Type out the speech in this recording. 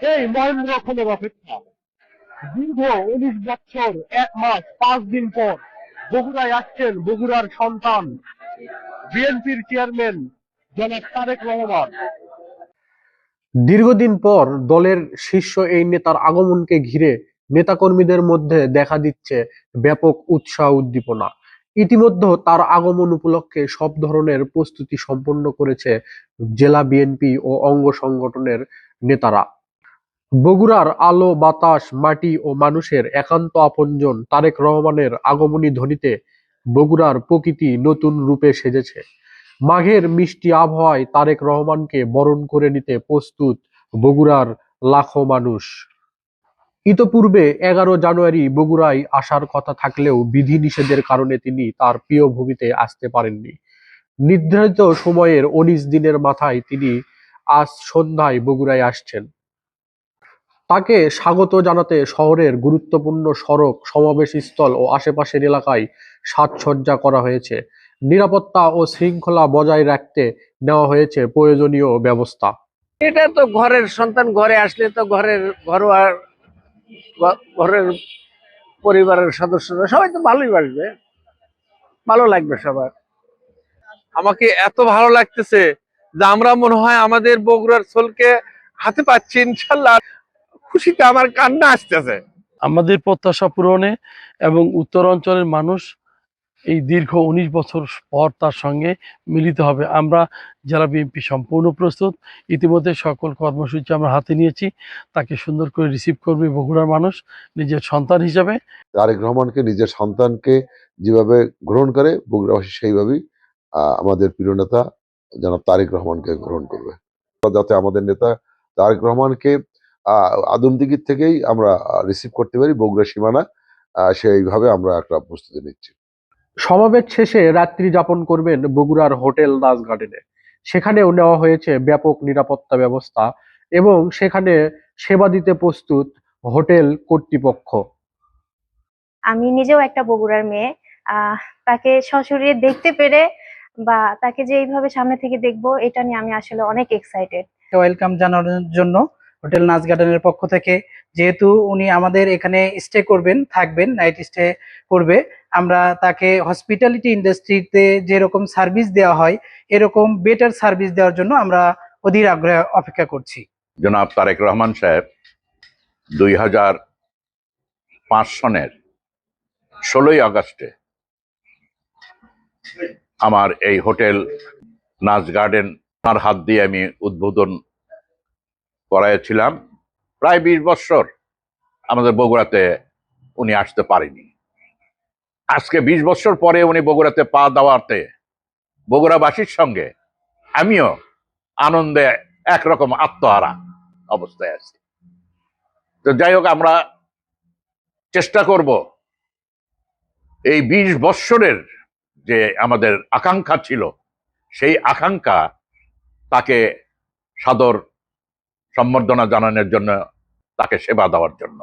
এই মহেন্দ্র ক্ষণের অপেক্ষা দীর্ঘ 19 বছর 1 মাস 5 দিন পর বগুড়ায় আসছেন বগুড়ার সন্তান বিএনপির চেয়ারম্যান জনাব তারেক রহমান। দীর্ঘদিন পর দলের শীর্ষ এই নেতার আগমনকে ঘিরে নেতাকর্মীদের মধ্যে দেখা দিচ্ছে ব্যাপক উৎসাহ উদ্দীপনা। ইতিমধ্যে তার আগমন উপলক্ষে সব ধরনের প্রস্তুতি সম্পন্ন করেছে জেলা বিএনপি ও অঙ্গ সংগঠনের নেতারা। বগুড়ার আলো বাতাস মাটি ও মানুষের একান্ত আপনজন তারেক রহমানের আগমনী ধ্বনিতে বগুড়ার প্রকৃতি নতুন রূপে সেজেছে। মাঘের মিষ্টি আবহাওয়ায় তারেক রহমানকে বরণ করে নিতে প্রস্তুত বগুড়ার লাখো মানুষ। ইতপূর্বে 11 জানুয়ারি বগুড়ায় আসার কথা থাকলেও বিধিনিষেধের কারণে তিনি তার প্রিয় ভূমিতে আসতে পারেননি। নির্ধারিত সময়ের 19 দিনের মাথায় তিনি আজ সন্ধ্যায় বগুড়ায় আসছেন। তাকে স্বাগত জানাতে শহরের গুরুত্বপূর্ণ সড়ক, সমাবেশস্থল ও আশেপাশের এলাকায় সাজসজ্জা করা হয়েছে। নিরাপত্তা ও শৃঙ্খলা বজায় রাখতে নেওয়া হয়েছে প্রয়োজনীয় ব্যবস্থা। এটা তো ঘরের সন্তান, ঘরে আসলে তো ঘরোয়া ঘরের পরিবারের সদস্যরা সবাই তো ভালোই বাসবে, ভালো লাগবে সবার। আমাকে এত ভালো লাগতেছে যে আমরা মনে হয় আমাদের বগুড়ার ছোলকে হাতে পাচ্ছি ইনশাল্লাহ। খুশিতে আমার কান্না আসতেছে। আমাদের প্রত্যাশা পূরণে এবং উত্তর অঞ্চলের মানুষ এই দীর্ঘ 19 বছর পর তার সঙ্গে মিলিত হবে। আমরা জেলা বিএনপি সম্পূর্ণ প্রস্তুত। ইতিমধ্যে সকল কর্মসূচি আমরা হাতে নিয়েছি। তাকে সুন্দর করে রিসিভ করবে বগুড়ার মানুষ নিজের সন্তান হিসাবে। তারেক রহমানকে নিজের সন্তানকে যেভাবে গ্রহণ করে বগুড়াবাসী সেইভাবেই আমাদের প্রিয় নেতা জনাব তারেক রহমানকে গ্রহণ করবে। যাতে আমাদের নেতা তারেক রহমানকে আদমদিঘির থেকেই আমরা রিসিভ করতে পারি বগুড়া সীমানা, সেইভাবে আমরা একটা প্রস্তুতি নিচ্ছি। সমাবেশ শেষে রাত্রি যাপন করবেন বগুড়ার হোটেল রাজ গার্ডেনে। সেখানেও নেওয়া হয়েছে ব্যাপক নিরাপত্তা ব্যবস্থা এবং সেখানে সেবা দিতে প্রস্তুত হোটেল কর্তৃপক্ষ। আমি নিজেও একটা বগুড়ার মেয়ে। আহ তাকে সশরীরে দেখতে পেরে বা তাকে যে এইভাবে সামনে থেকে দেখবো, এটা নিয়ে আমি আসলে অনেক এক্সাইটেড। ওয়েলকাম জানানোর জন্য হোটেল নাচ গার্ডেনের পক্ষ থেকে, যেহেতু উনি আমাদের এখানে স্টে করবেন, থাকবেন, নাইট স্টে করবে, আমরা তাকে হসপিটালিটি ইন্ডাস্ট্রিতে যেরকম সার্ভিস দেওয়া হয় এরকম বেটার সার্ভিস দেওয়ার জন্য আমরা অধীর আগ্রহে অপেক্ষা করছি। জনাব তারেক রহমান সাহেব 2005 সনের 16ই আগস্টে আমার এই হোটেল নাচ গার্ডেন তার হাত দিয়ে আমি উদ্বোধন করাইছিলাম। প্রায় 20 বছর আমাদের বগুড়াতে উনি আসতে পারেনি। আজকে 20 বছর পরে উনি বগুড়াতে পা দেওয়াতে বগুড়াবাসীর সঙ্গে আমিও আনন্দে একরকম আত্মহারা অবস্থায় আছি। তো যাই হোক, আমরা চেষ্টা করব এই 20 বছরের যে আমাদের আকাঙ্ক্ষা ছিল, সেই আকাঙ্ক্ষা তাকে সাদর সম্বর্ধনা জানানোর জন্য, তাকে সেবা দেওয়ার জন্য।